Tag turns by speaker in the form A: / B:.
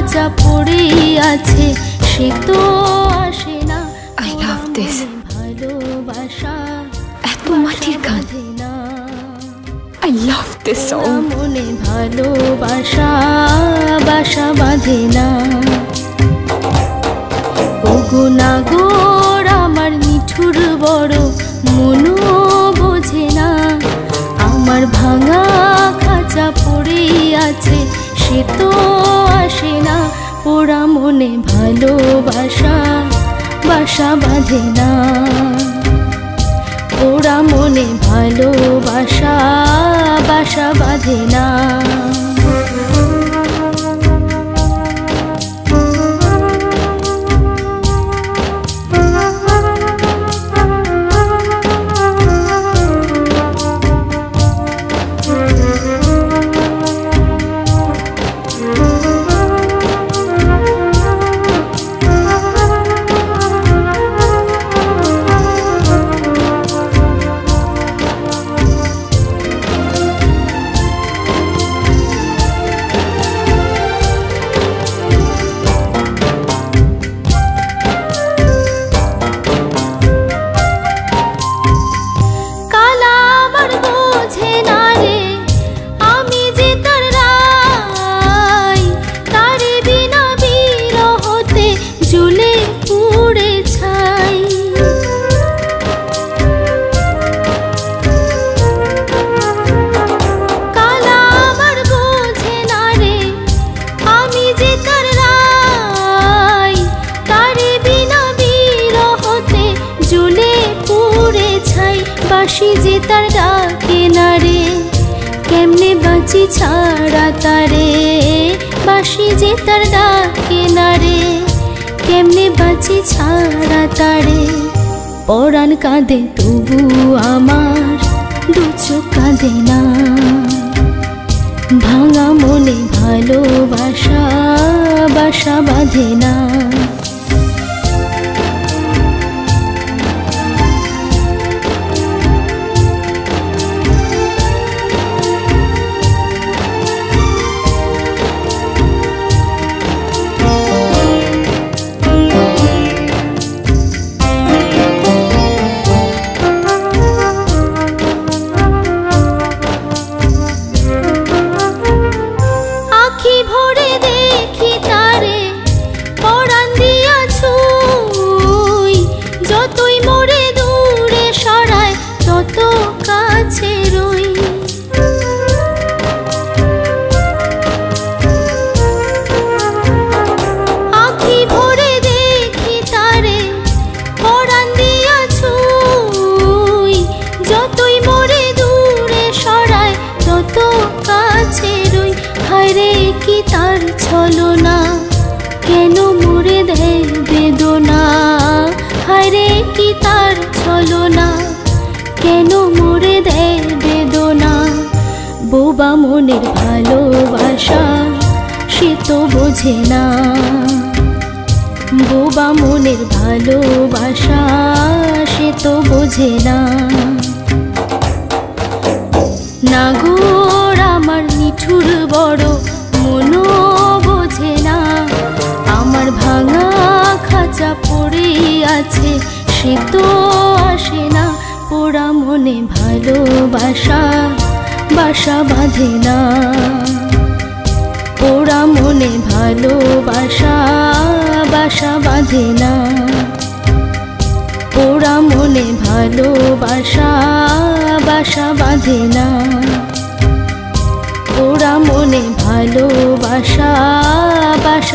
A: খাঁচা পড়ে আছে সে তো আসে না।
B: I love this.
A: ভালোবাসা
B: এত মাটির গান। I love this song.
A: মনে ভালোবাসা বাসা বাঁধে না। ওগো নাগর আমার নিঠুর বড় মনও বোঝে না। আমার ভাঙা খাঁচা পড়ে আছে সে তো আসে না। পোড়া মনে ভালোবাসা বাসা বাঁধে না। পোড়া মনে ভালোবাসা বাসা বাঁধে না। বাঁশি যে তার ডাকে না রে কেমনে বাঁচি ছাড়া তারে। বাঁশি যে তার ডাকে না রে কেমনে বাঁচি ছাড়া তারে। পরাণ কাঁদে তবু আমার দু চোখ কাঁদে না। ভাঙা মনে ভালোবাসা বাসা বাঁধে না। কি তার ছলনা কেন মোরে দেয় বেদনা। হায়রে কি তার ছলনা কেন মোরে দেয় বেদনা। বোবা মনের ভালোবাসা সে তো বোঝে না। বোবা মনের ভালোবাসা সে তো বোঝে না। নাগর আমার নিঠুর বড় মনও বোঝে না। আমার ভাঙা খাঁচা পড়ে আছে সে তো আসে না। পোড়া মনে ভালোবাসা বাসা বাঁধে না। পোড়া মনে ভালোবাসা বাসা বাঁধে না। পোড়া মনে ভালোবাসা বাসা বাঁধে না। পোড়া মনে ভালোবাসা বাসা